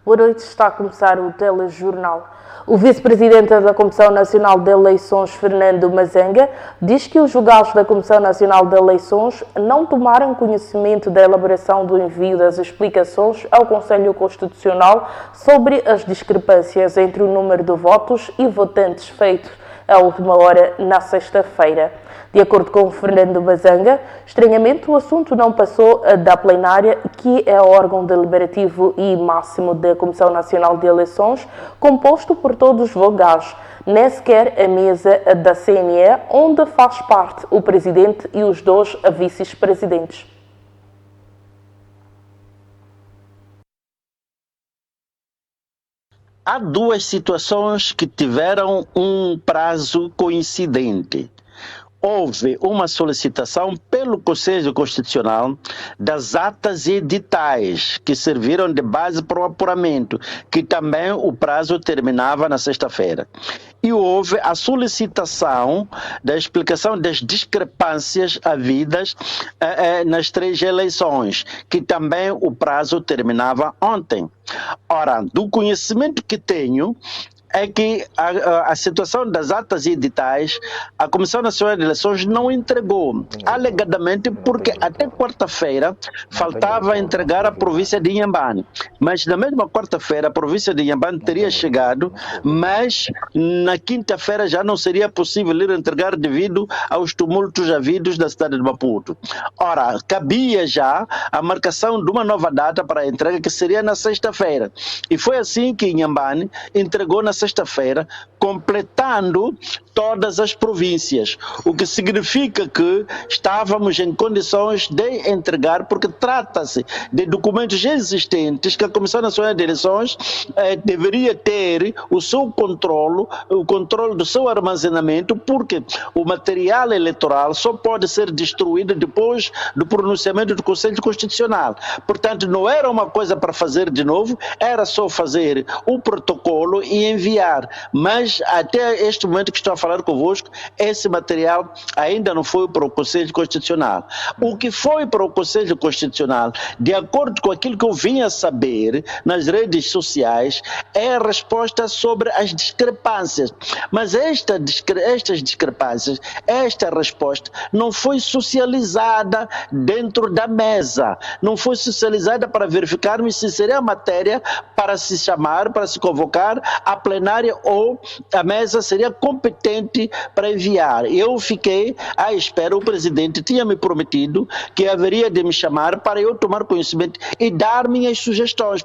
Boa noite, está a começar o telejornal. O vice-presidente da Comissão Nacional de Eleições, Fernando Mazanga, diz que os julgados da Comissão Nacional de Eleições não tomaram conhecimento da elaboração do envio das explicações ao Conselho Constitucional sobre as discrepâncias entre o número de votos e votantes feito à última hora na sexta-feira. De acordo com Fernando Mazanga, estranhamente o assunto não passou da plenária, que é o órgão deliberativo e máximo da Comissão Nacional de Eleições, composto por todos os vogais, nem sequer a mesa da CNE, onde faz parte o presidente e os dois vice-presidentes. Há duas situações que tiveram um prazo coincidente. Houve uma solicitação pelo Conselho Constitucional das atas editais que serviram de base para o apuramento, que também o prazo terminava na sexta-feira. E houve a solicitação da explicação das discrepâncias havidas nas três eleições, que também o prazo terminava ontem. Ora, do conhecimento que tenho, é que a situação das atas editais, a Comissão Nacional de Eleições não entregou, alegadamente porque até quarta-feira faltava entregar a província de Inhambane. Mas na mesma quarta-feira a província de Inhambane teria chegado, mas na quinta-feira já não seria possível ir entregar devido aos tumultos havidos da cidade de Maputo. Ora, cabia já a marcação de uma nova data para a entrega, que seria na sexta-feira. E foi assim que Inhambane entregou na sexta-feira, completando todas as províncias, o que significa que estávamos em condições de entregar, porque trata-se de documentos existentes que a Comissão Nacional de Eleições deveria ter o seu controle, o controle do seu armazenamento, porque o material eleitoral só pode ser destruído depois do pronunciamento do Conselho Constitucional. Portanto, não era uma coisa para fazer de novo, era só fazer o protocolo e enviar. Mas até este momento que estou a falar convosco, esse material ainda não foi para o Conselho Constitucional. O que foi para o Conselho Constitucional, de acordo com aquilo que eu vinha saber nas redes sociais, é a resposta sobre as discrepâncias. Mas estas discrepâncias, esta resposta não foi socializada dentro da mesa, não foi socializada para verificarmos se seria matéria para se chamar, para se convocar a plenária, ou a mesa seria competente para enviar. Eu fiquei à espera, o presidente tinha me prometido que haveria de me chamar para eu tomar conhecimento e dar minhas sugestões.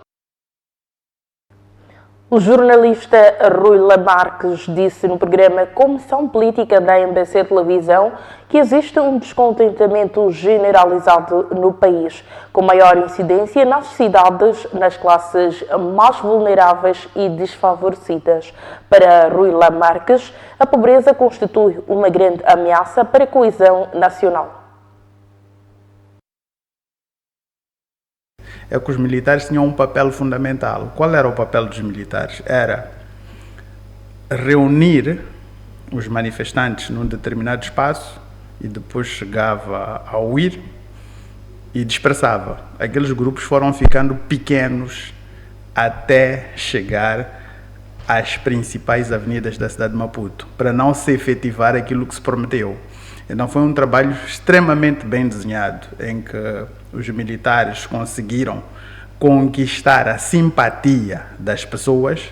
O jornalista Rui Lamarques disse no programa Comissão Política da MBC Televisão que existe um descontentamento generalizado no país, com maior incidência nas cidades, nas classes mais vulneráveis e desfavorecidas. Para Rui Lamarques, a pobreza constitui uma grande ameaça para a coesão nacional. É que os militares tinham um papel fundamental. Qual era o papel dos militares? Era reunir os manifestantes num determinado espaço e depois chegava ao ir e dispersava. Aqueles grupos foram ficando pequenos até chegar às principais avenidas da cidade de Maputo, para não se efetivar aquilo que se prometeu. Então foi um trabalho extremamente bem desenhado, em que os militares conseguiram conquistar a simpatia das pessoas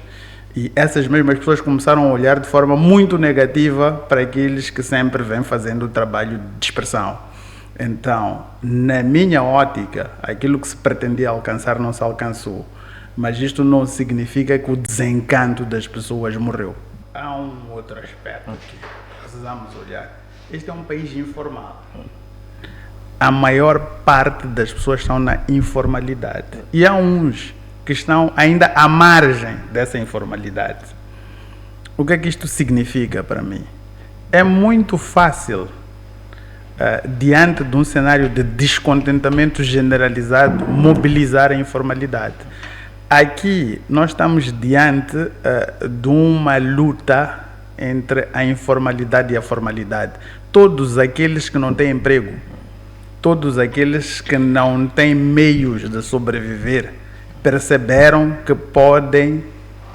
e essas mesmas pessoas começaram a olhar de forma muito negativa para aqueles que sempre vêm fazendo o trabalho de dispersão. Então, na minha ótica, aquilo que se pretendia alcançar não se alcançou, mas isto não significa que o desencanto das pessoas morreu. Há um outro aspecto que precisamos olhar. Este é um país informal. A maior parte das pessoas estão na informalidade. E há uns que estão ainda à margem dessa informalidade. O que é que isto significa para mim? É muito fácil, diante de um cenário de descontentamento generalizado, mobilizar a informalidade. Aqui nós estamos diante de uma luta entre a informalidade e a formalidade. Todos aqueles que não têm emprego, todos aqueles que não têm meios de sobreviver, perceberam que podem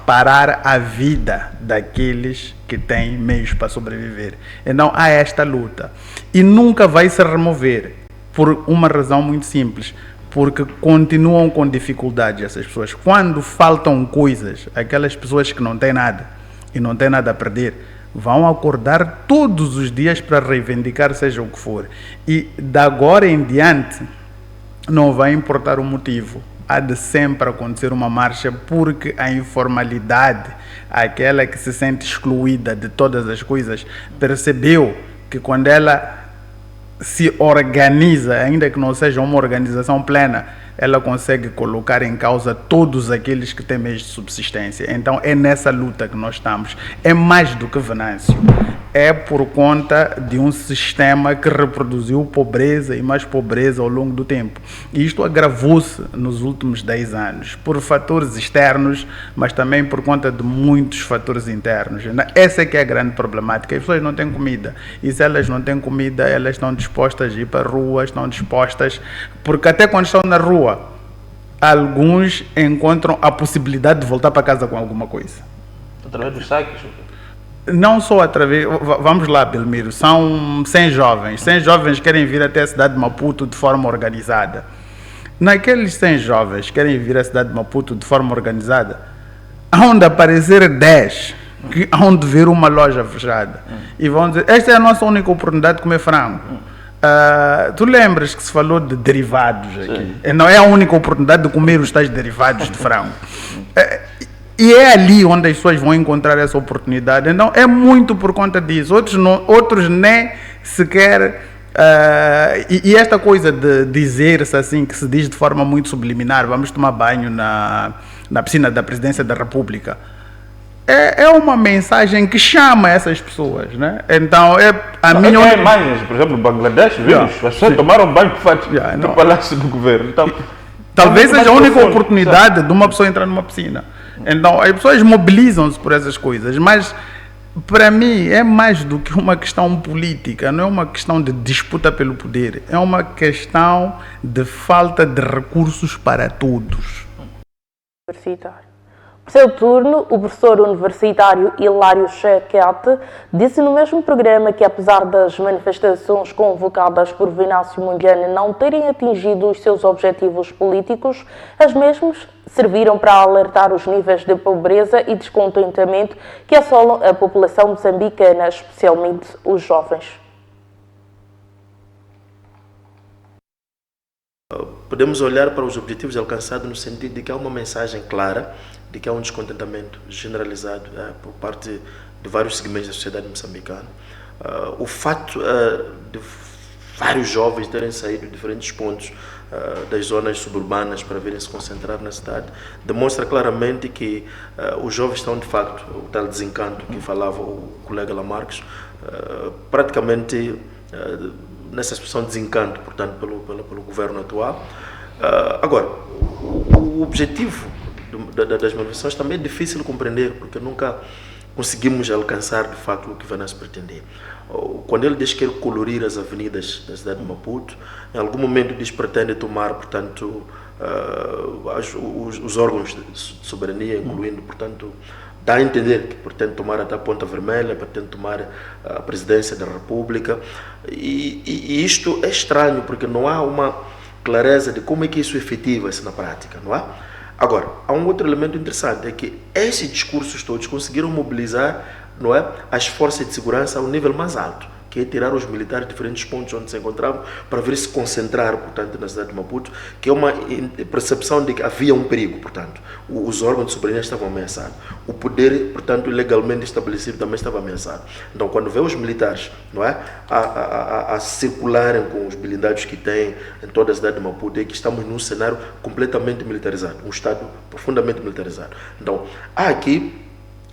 parar a vida daqueles que têm meios para sobreviver. Então há esta luta. E nunca vai se remover, por uma razão muito simples, porque continuam com dificuldades essas pessoas. Quando faltam coisas, aquelas pessoas que não têm nada e não têm nada a perder, vão acordar todos os dias para reivindicar seja o que for. E de agora em diante, não vai importar o motivo. Há de sempre acontecer uma marcha, porque a informalidade, aquela que se sente excluída de todas as coisas, percebeu que quando ela se organiza, ainda que não seja uma organização plena, ela consegue colocar em causa todos aqueles que têm meios de subsistência. Então é nessa luta que nós estamos. É mais do que Venâncio. É por conta de um sistema que reproduziu pobreza e mais pobreza ao longo do tempo. E isto agravou-se nos últimos 10 anos, por fatores externos, mas também por conta de muitos fatores internos. Essa é que é a grande problemática. As pessoas não têm comida. E se elas não têm comida, elas estão dispostas a ir para a rua, estão dispostas... Porque até quando estão na rua, alguns encontram a possibilidade de voltar para casa com alguma coisa. Através dos saques? Não só através... Vamos lá, Belmiro. São 100 jovens. 100 jovens querem vir até a cidade de Maputo de forma organizada. Naqueles 100 jovens que querem vir à cidade de Maputo de forma organizada, hão de aparecer 10 que hão de ver uma loja fechada. E vão dizer, esta é a nossa única oportunidade de comer frango. Tu lembras que se falou de derivados aqui? Sim. Não é a única oportunidade de comer os tais derivados de frango. E é ali onde as pessoas vão encontrar essa oportunidade. Então é muito por conta disso. Outros nem sequer... e esta coisa de dizer-se assim, que se diz de forma muito subliminar, vamos tomar banho na piscina da Presidência da República, é uma mensagem que chama essas pessoas, né? Então minha imagens, por exemplo, no Bangladesh, vimos, as pessoas tomaram banho no Palácio do Governo. Então, talvez seja a única oportunidade de uma pessoa entrar numa piscina. Então as pessoas mobilizam-se por essas coisas, mas para mim é mais do que uma questão política, não é uma questão de disputa pelo poder, é uma questão de falta de recursos para todos. Universitário. Por seu turno, o professor universitário Hilário Chequete disse no mesmo programa que, apesar das manifestações convocadas por Venâncio Mondlane não terem atingido os seus objetivos políticos, as mesmas serviram para alertar os níveis de pobreza e descontentamento que assolam a população moçambicana, especialmente os jovens. Podemos olhar para os objetivos alcançados no sentido de que há uma mensagem clara de que há um descontentamento generalizado por parte de vários segmentos da sociedade moçambicana. O fato de vários jovens terem saído de diferentes pontos das zonas suburbanas para virem se concentrar na cidade demonstra claramente que os jovens estão, de facto, o tal desencanto que falava o colega Lamarques, praticamente nessa situação de desencanto, portanto, pelo governo atual. Agora, o objetivo das manifestações também é difícil de compreender, porque nunca conseguimos alcançar, de facto, o que Venâncio pretendia. Quando ele diz que quer colorir as avenidas da cidade de Maputo, em algum momento diz que pretende tomar, portanto, os órgãos de soberania, incluindo, portanto, dá a entender que pretende tomar até a Ponta Vermelha, pretende tomar a presidência da República, e isto é estranho, porque não há uma clareza de como é que isso efetiva-se na prática, não é? Agora, há um outro elemento interessante, é que esses discursos todos conseguiram mobilizar, não é, as forças de segurança ao nível mais alto, que é tirar os militares de diferentes pontos onde se encontravam para vir se concentrar, portanto, na cidade de Maputo, que é uma percepção de que havia um perigo, portanto. Os órgãos de soberania estavam ameaçados. O poder, portanto, legalmente estabelecido também estava ameaçado. Então, quando vê os militares, não é, a circularem com os blindados que têm em toda a cidade de Maputo, é que estamos num cenário completamente militarizado, um Estado profundamente militarizado. Então, há aqui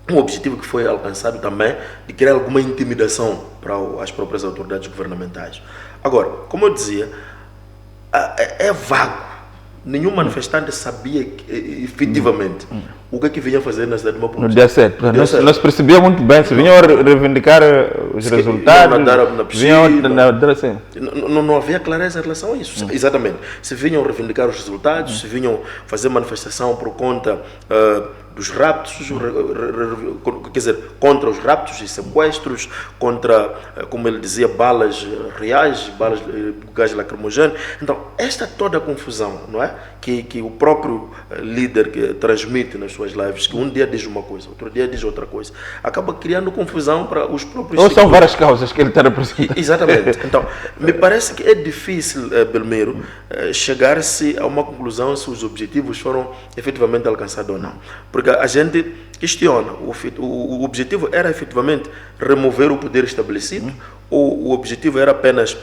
um objetivo que foi alcançado também de criar alguma intimidação para as próprias autoridades governamentais. Agora, como eu dizia, é vago, nenhum manifestante sabia efetivamente o que vinha fazer na cidade de Maputo. No dia 7. Nós percebia muito bem, se vinham reivindicar os resultados, não havia clareza em relação a isso. Exatamente. Se vinham reivindicar os resultados, se vinham fazer manifestação por conta dos raptos, quer dizer, contra os raptos e sequestros, contra, como ele dizia, balas reais, balas de gás lacrimogéneo. Então, esta toda a confusão, não é? Que o próprio líder que transmite nas suas lives, que um dia diz uma coisa, outro dia diz outra coisa, acaba criando confusão para os próprios... Ou são várias causas que ele está representando. Exatamente. Então, me parece que é difícil, Belmiro, chegar-se a uma conclusão se os objetivos foram efetivamente alcançados ou não. Porque a gente questiona, o objetivo era efetivamente remover o poder estabelecido, ou o objetivo era apenas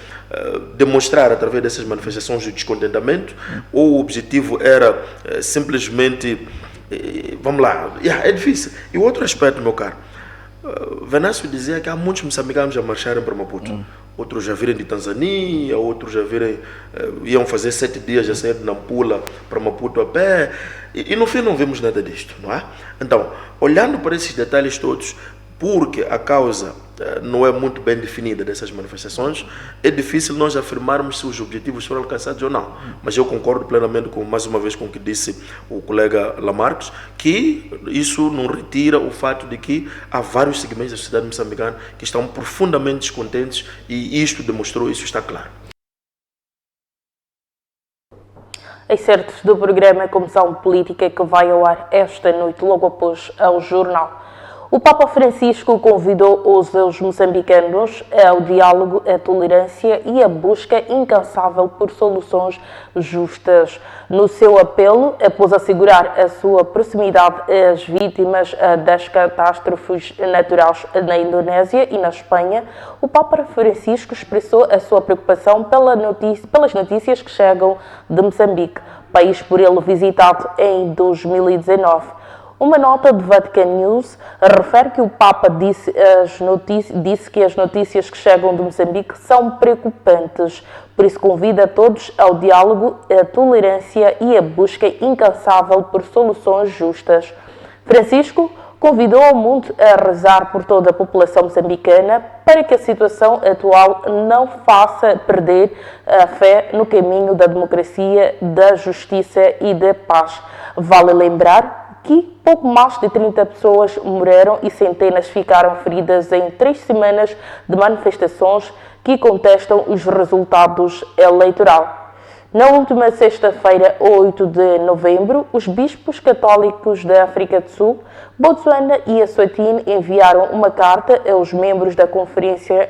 demonstrar através dessas manifestações o descontentamento, ou o objetivo era simplesmente, vamos lá, é difícil. E o outro aspecto, meu caro, Venâncio dizia que há muitos moçambicanos a marcharem para Maputo. Outros já virem de Tanzânia, outros já virem, iam fazer 7 dias a sair de Nampula para Maputo a pé, e no fim não vimos nada disto, não é? Então, olhando para esses detalhes todos, porque a causa não é muito bem definida dessas manifestações, é difícil nós afirmarmos se os objetivos foram alcançados ou não. Mas eu concordo plenamente, mais uma vez, com o que disse o colega Lamarques, que isso não retira o fato de que há vários segmentos da sociedade moçambicana que estão profundamente descontentes, e isto demonstrou, isso está claro. Excertos do programa Comissão Política, que vai ao ar esta noite, logo após ao jornal. O Papa Francisco convidou os moçambicanos ao diálogo, à tolerância e à busca incansável por soluções justas. No seu apelo, após assegurar a sua proximidade às vítimas das catástrofes naturais na Indonésia e na Espanha, o Papa Francisco expressou a sua preocupação pelas notícias que chegam de Moçambique, país por ele visitado em 2019. Uma nota de Vatican News refere que o Papa disse que as notícias que chegam de Moçambique são preocupantes, por isso convida todos ao diálogo, à tolerância e à busca incansável por soluções justas. Francisco convidou o mundo a rezar por toda a população moçambicana para que a situação atual não faça perder a fé no caminho da democracia, da justiça e da paz. Vale lembrar que pouco mais de 30 pessoas morreram e centenas ficaram feridas em 3 semanas de manifestações que contestam os resultados eleitorais. Na última sexta-feira, 8 de novembro, os bispos católicos da África do Sul, Botsuana e Eswatini enviaram uma carta aos membros da Conferência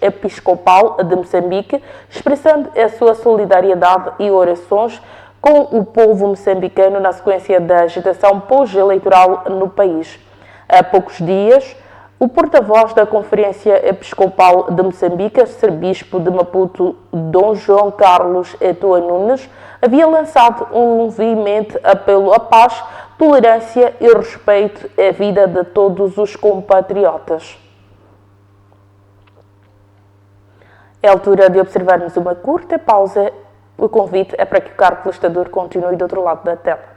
Episcopal de Moçambique, expressando a sua solidariedade e orações com o povo moçambicano na sequência da agitação pós-eleitoral no país. Há poucos dias, o porta-voz da Conferência Episcopal de Moçambique, arcebispo de Maputo, Dom João Carlos Eto'o Nunes, havia lançado um veemente apelo à paz, tolerância e respeito à vida de todos os compatriotas. É a altura de observarmos uma curta pausa. O convite é para que o caro telespectador continue do outro lado da tela.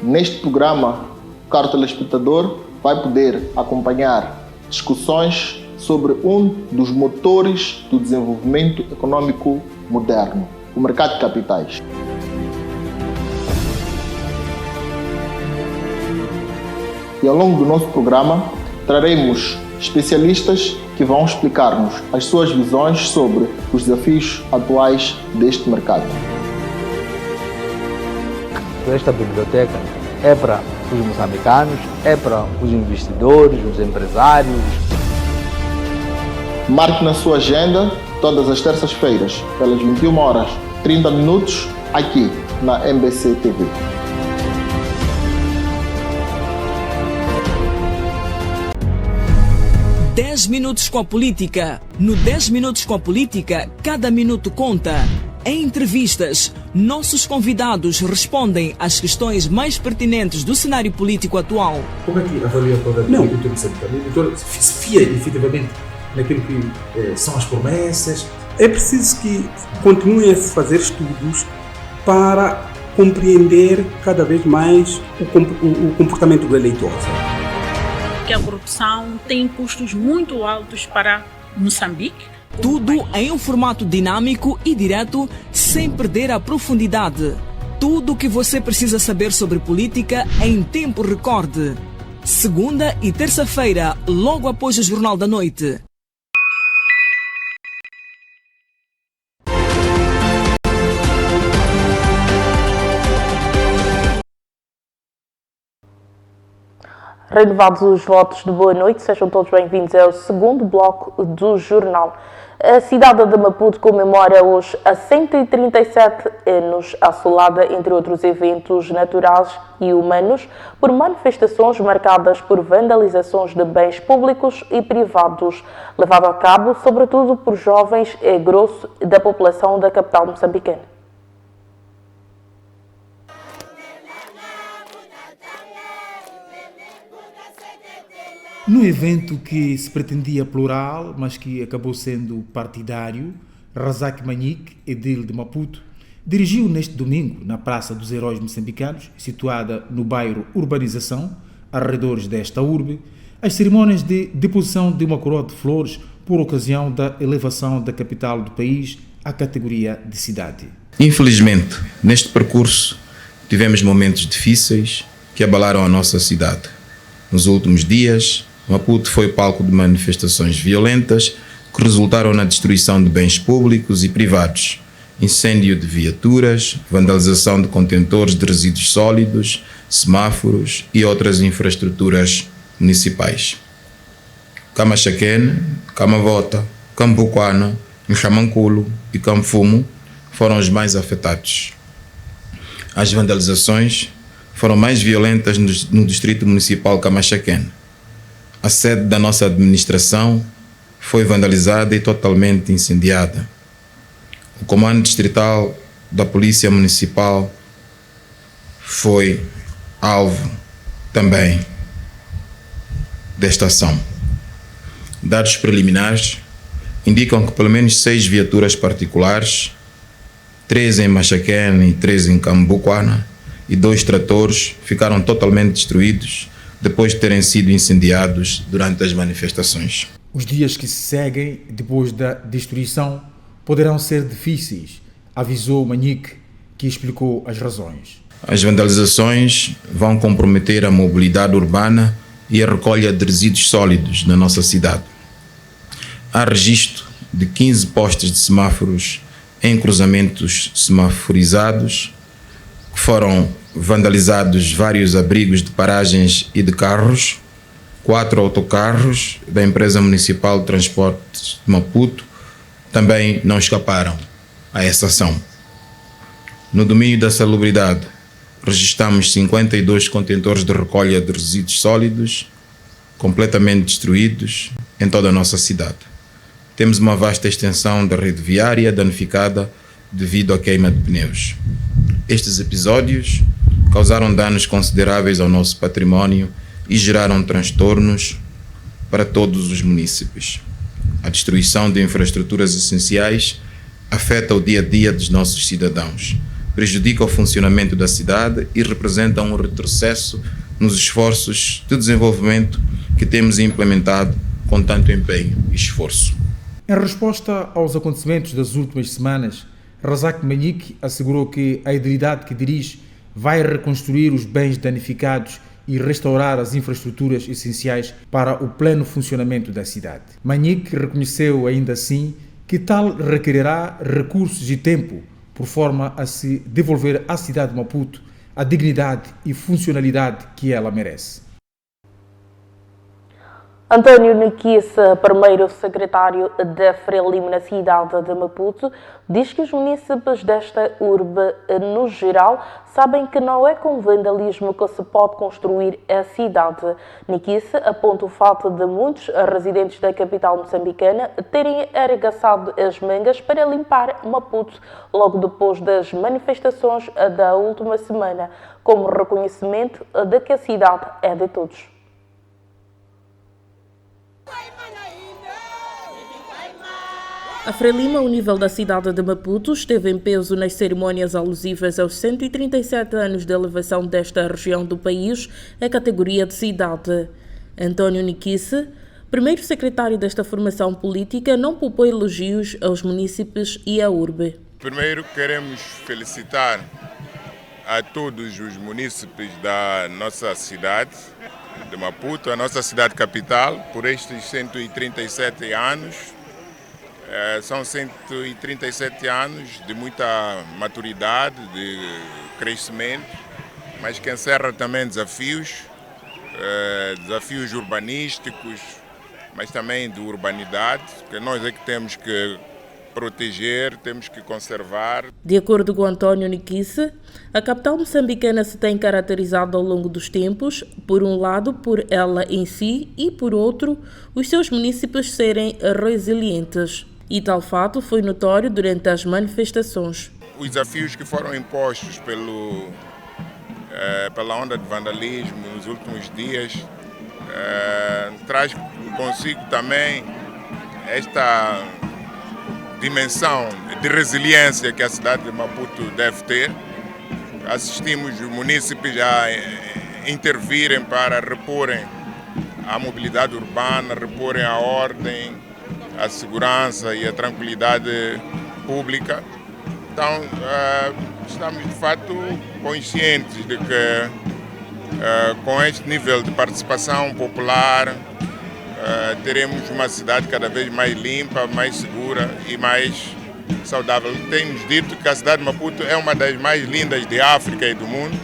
Neste programa, o caro telespectador vai poder acompanhar discussões sobre um dos motores do desenvolvimento econômico moderno, o mercado de capitais. E ao longo do nosso programa, traremos especialistas que vão explicar-nos as suas visões sobre os desafios atuais deste mercado. Esta biblioteca é para os moçambicanos, é para os investidores, os empresários. Marque na sua agenda todas as terças-feiras, pelas 21h30, aqui na MBC TV. 10 minutos com a política. No 10 minutos com a política, cada minuto conta. Em entrevistas, nossos convidados respondem às questões mais pertinentes do cenário político atual. Como é que avalia o programa do agricultor moçambicano? O agricultor se fia efetivamente naquilo que são as promessas. É preciso que continuem a se fazer estudos para compreender cada vez mais o comportamento do eleitor. Que a corrupção tem custos muito altos para Moçambique. Tudo em um formato dinâmico e direto, sem perder a profundidade. Tudo o que você precisa saber sobre política em tempo recorde. Segunda e terça-feira, logo após o Jornal da Noite. Renovados os votos de boa noite, sejam todos bem-vindos ao segundo bloco do jornal. A cidade de Maputo comemora hoje a 137 anos, assolada, entre outros eventos naturais e humanos, por manifestações marcadas por vandalizações de bens públicos e privados, levado a cabo sobretudo por jovens e grosso da população da capital moçambicana. No evento que se pretendia plural, mas que acabou sendo partidário, Razak Manique, edil de Maputo, dirigiu neste domingo, na Praça dos Heróis Moçambicanos, situada no bairro Urbanização, arredores desta urbe, as cerimônias de deposição de uma coroa de flores por ocasião da elevação da capital do país à categoria de cidade. Infelizmente, neste percurso, tivemos momentos difíceis que abalaram a nossa cidade. Nos últimos dias, Maputo foi palco de manifestações violentas que resultaram na destruição de bens públicos e privados, incêndio de viaturas, vandalização de contentores de resíduos sólidos, semáforos e outras infraestruturas municipais. Camachaquene, Camavota, Cambuquana, Nchamanculo e Camfumo foram os mais afetados. As vandalizações foram mais violentas no distrito municipal Camachaquene. A sede da nossa administração foi vandalizada e totalmente incendiada. O comando distrital da Polícia Municipal foi alvo também desta ação. Dados preliminares indicam que pelo menos 6 viaturas particulares, 3 em Machaquene e 3 em Cambuquana, e 2 tratores ficaram totalmente destruídos depois de terem sido incendiados durante as manifestações. Os dias que se seguem depois da destruição poderão ser difíceis, avisou Manique, que explicou as razões. As vandalizações vão comprometer a mobilidade urbana e a recolha de resíduos sólidos na nossa cidade. Há registro de 15 postes de semáforos em cruzamentos semaforizados, que foram vandalizados vários abrigos de paragens e de carros, 4 autocarros da Empresa Municipal de Transportes de Maputo também não escaparam a essa ação. No domínio da salubridade, registramos 52 contentores de recolha de resíduos sólidos completamente destruídos em toda a nossa cidade. Temos uma vasta extensão da rede viária danificada devido à queima de pneus. Estes episódios causaram danos consideráveis ao nosso património e geraram transtornos para todos os munícipes. A destruição de infraestruturas essenciais afeta o dia a dia dos nossos cidadãos, prejudica o funcionamento da cidade e representa um retrocesso nos esforços de desenvolvimento que temos implementado com tanto empenho e esforço. Em resposta aos acontecimentos das últimas semanas, Razak Manique assegurou que a edilidade que dirige vai reconstruir os bens danificados e restaurar as infraestruturas essenciais para o pleno funcionamento da cidade. Manique reconheceu ainda assim que tal requererá recursos e tempo, por forma a se devolver à cidade de Maputo a dignidade e funcionalidade que ela merece. António Niquissa, primeiro secretário da Frelimo na cidade de Maputo, diz que os munícipes desta urbe, no geral, sabem que não é com vandalismo que se pode construir a cidade. Niquissa aponta o fato de muitos residentes da capital moçambicana terem arregaçado as mangas para limpar Maputo logo depois das manifestações da última semana, como reconhecimento de que a cidade é de todos. A Frelimo, ao nível da cidade de Maputo, esteve em peso nas cerimônias alusivas aos 137 anos de elevação desta região do país à categoria de cidade. António Niquissa, primeiro secretário desta formação política, não poupou elogios aos munícipes e à urbe. Primeiro, queremos felicitar a todos os munícipes da nossa cidade de Maputo, a nossa cidade capital, por estes 137 anos. São 137 anos de muita maturidade, de crescimento, mas que encerra também desafios urbanísticos, mas também de urbanidade, que nós é que temos que proteger, temos que conservar. De acordo com António Niquissa, a capital moçambicana se tem caracterizado ao longo dos tempos, por um lado, por ela em si e, por outro, os seus munícipes serem resilientes. E tal fato foi notório durante as manifestações. Os desafios que foram impostos pela onda de vandalismo nos últimos dias traz consigo também esta dimensão de resiliência que a cidade de Maputo deve ter. Assistimos os munícipes a intervirem para reporem a mobilidade urbana, reporem a ordem, a segurança e a tranquilidade pública. Então, estamos de fato conscientes de que com este nível de participação popular teremos uma cidade cada vez mais limpa, mais segura e mais saudável. Temos dito que a cidade de Maputo é uma das mais lindas de África e do mundo.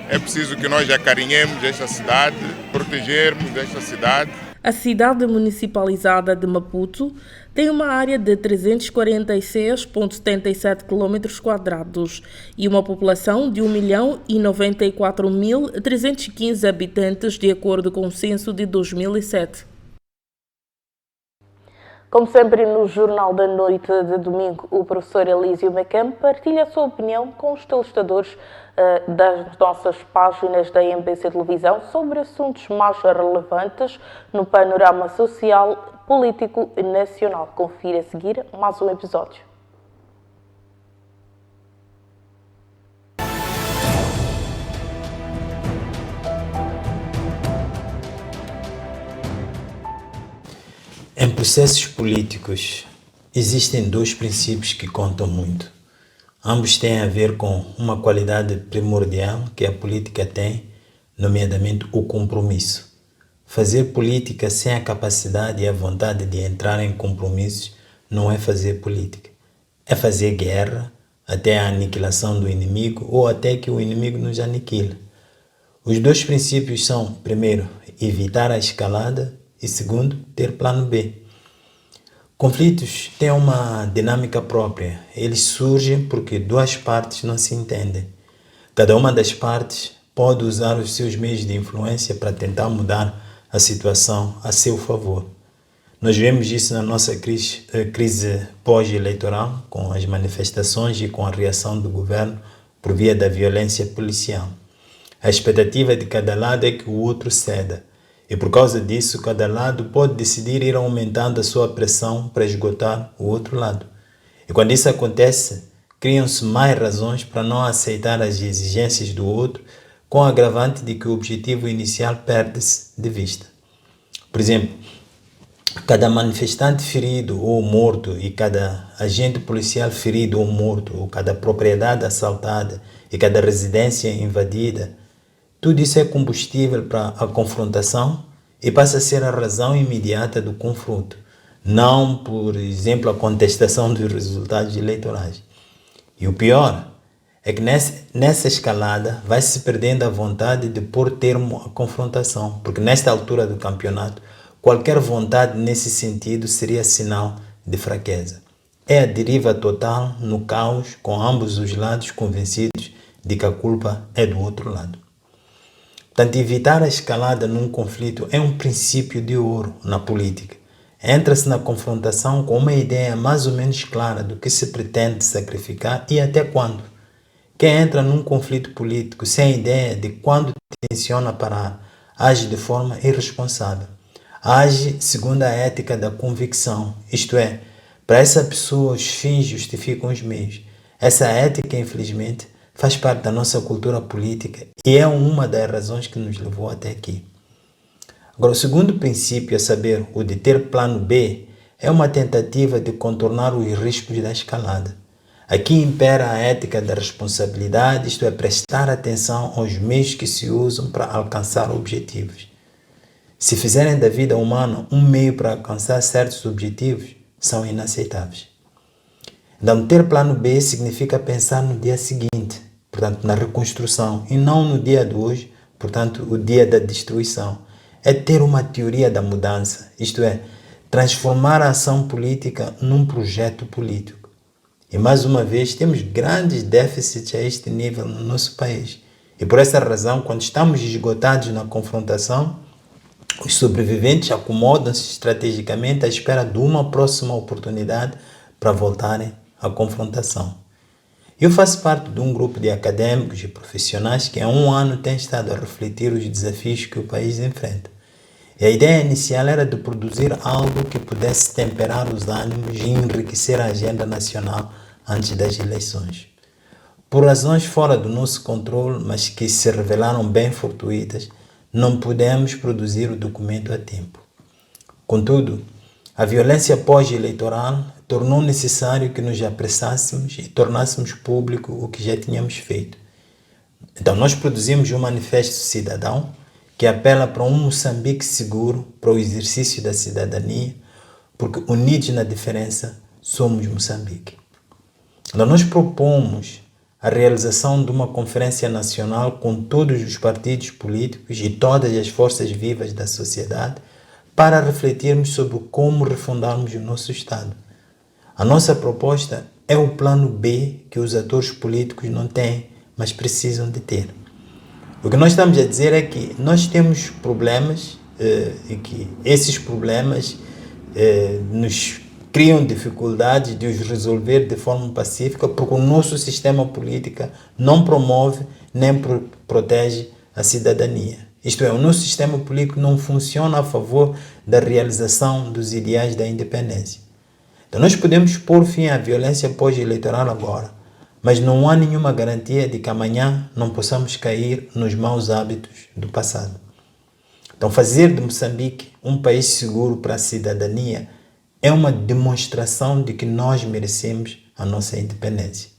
É preciso que nós acarinhemos esta cidade, protegermos esta cidade. A cidade municipalizada de Maputo tem uma área de 346,77 km² e uma população de 1.094.315 habitantes, de acordo com o censo de 2007. Como sempre, no Jornal da Noite de domingo, o professor Elísio Macam partilha a sua opinião com os telespectadores das nossas páginas da MBC Televisão sobre assuntos mais relevantes no panorama social, político e nacional. Confira a seguir mais um episódio. Em processos políticos, existem dois princípios que contam muito. Ambos têm a ver com uma qualidade primordial que a política tem, nomeadamente o compromisso. Fazer política sem a capacidade e a vontade de entrar em compromissos não é fazer política. É fazer guerra até a aniquilação do inimigo ou até que o inimigo nos aniquile. Os dois princípios são, primeiro, evitar a escalada e, segundo, ter plano B. Conflitos têm uma dinâmica própria. Eles surgem porque duas partes não se entendem. Cada uma das partes pode usar os seus meios de influência para tentar mudar a situação a seu favor. Nós vemos isso na nossa crise pós-eleitoral, com as manifestações e com a reação do governo por via da violência policial. A expectativa de cada lado é que o outro ceda. E por causa disso, cada lado pode decidir ir aumentando a sua pressão para esgotar o outro lado. E quando isso acontece, criam-se mais razões para não aceitar as exigências do outro, com o agravante de que o objetivo inicial perde-se de vista. Por exemplo, cada manifestante ferido ou morto e cada agente policial ferido ou morto, ou cada propriedade assaltada e cada residência invadida, tudo isso é combustível para a confrontação e passa a ser a razão imediata do confronto, não, por exemplo, a contestação dos resultados eleitorais. E o pior é que nessa escalada vai-se perdendo a vontade de pôr termo à confrontação, porque nesta altura do campeonato, Qualquer vontade nesse sentido seria sinal de fraqueza. É a deriva total no caos, com ambos os lados convencidos de que a culpa é do outro lado. Portanto, evitar a escalada num conflito é um princípio de ouro na política. Entra-se na confrontação com uma ideia mais ou menos clara do que se pretende sacrificar e até quando. Quem entra num conflito político sem ideia de quando tenciona parar, age de forma irresponsável. Age segundo a ética da convicção, isto é, para essa pessoa os fins justificam os meios. Essa ética, infelizmente, faz parte da nossa cultura política e é uma das razões que nos levou até aqui. Agora, o segundo princípio, a saber, o de ter plano B, é uma tentativa de contornar os riscos da escalada. Aqui impera a ética da responsabilidade, isto é, prestar atenção aos meios que se usam para alcançar objetivos. Se fizerem da vida humana um meio para alcançar certos objetivos, são inaceitáveis. Então, ter plano B significa pensar no dia seguinte, portanto, na reconstrução, e não no dia de hoje, portanto, o dia da destruição. É ter uma teoria da mudança, isto é, transformar a ação política num projeto político. E mais uma vez, temos grandes déficits a este nível no nosso país. E por essa razão, quando estamos esgotados na confrontação, os sobreviventes acomodam-se estrategicamente à espera de uma próxima oportunidade para voltarem à confrontação. Eu faço parte de um grupo de acadêmicos e profissionais que há um ano tem estado a refletir os desafios que o país enfrenta. E a ideia inicial era de produzir algo que pudesse temperar os ânimos e enriquecer a agenda nacional antes das eleições. Por razões fora do nosso controle, mas que se revelaram bem fortuitas, não pudemos produzir o documento a tempo. Contudo, a violência pós-eleitoral tornou necessário que nos apressássemos e tornássemos público o que já tínhamos feito. Então, nós produzimos um manifesto cidadão que apela para um Moçambique seguro para o exercício da cidadania, porque unidos na diferença, somos Moçambique. Então, nós propomos a realização de uma conferência nacional com todos os partidos políticos e todas as forças vivas da sociedade para refletirmos sobre como refundarmos o nosso Estado. A nossa proposta é o plano B que os atores políticos não têm, mas precisam de ter. O que nós estamos a dizer é que nós temos problemas e que esses problemas nos criam dificuldades de os resolver de forma pacífica porque o nosso sistema político não promove nem protege a cidadania. Isto é, o nosso sistema político não funciona a favor da realização dos ideais da independência. Então nós podemos pôr fim à violência pós-eleitoral agora, mas não há nenhuma garantia de que amanhã não possamos cair nos maus hábitos do passado. Então fazer de Moçambique um país seguro para a cidadania é uma demonstração de que nós merecemos a nossa independência.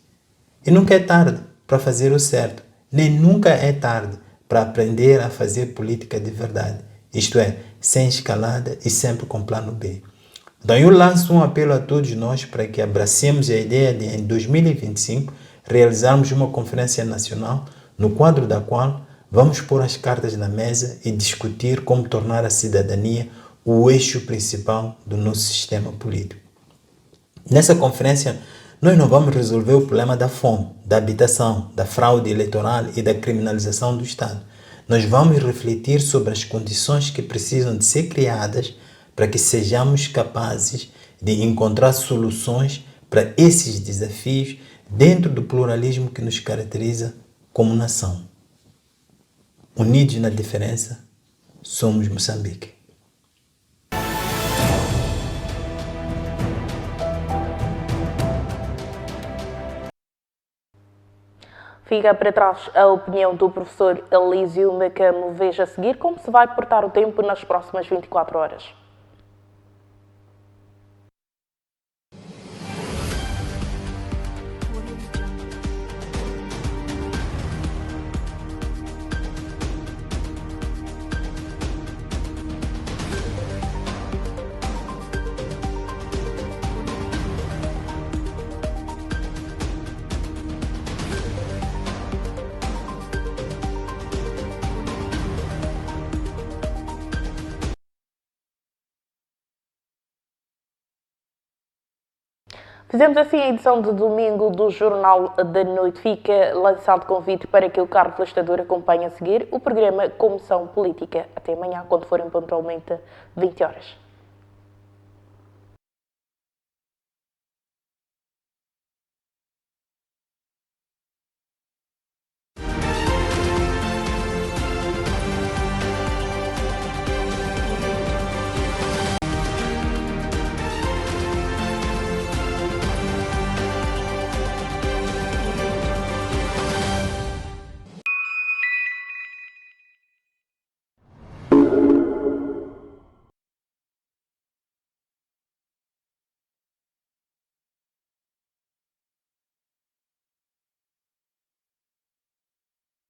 E nunca é tarde para fazer o certo, nem nunca é tarde para aprender a fazer política de verdade, isto é, sem escalada e sempre com plano B. Então eu lanço um apelo a todos nós para que abracemos a ideia de, em 2025, realizarmos uma conferência nacional no quadro da qual vamos pôr as cartas na mesa e discutir como tornar a cidadania o eixo principal do nosso sistema político. Nessa conferência, nós não vamos resolver o problema da fome, da habitação, da fraude eleitoral e da criminalização do Estado. Nós vamos refletir sobre as condições que precisam de ser criadas para que sejamos capazes de encontrar soluções para esses desafios dentro do pluralismo que nos caracteriza como nação. Unidos na diferença, somos Moçambique. Fica para trás a opinião do professor Elísio Macamo. Veja a seguir como se vai portar o tempo nas próximas 24 horas. Fizemos assim a edição de domingo do Jornal da Noite. Fica lançado convite para que o Carlos Lestador acompanhe a seguir o programa Comissão Política. Até amanhã, quando forem pontualmente 20 horas.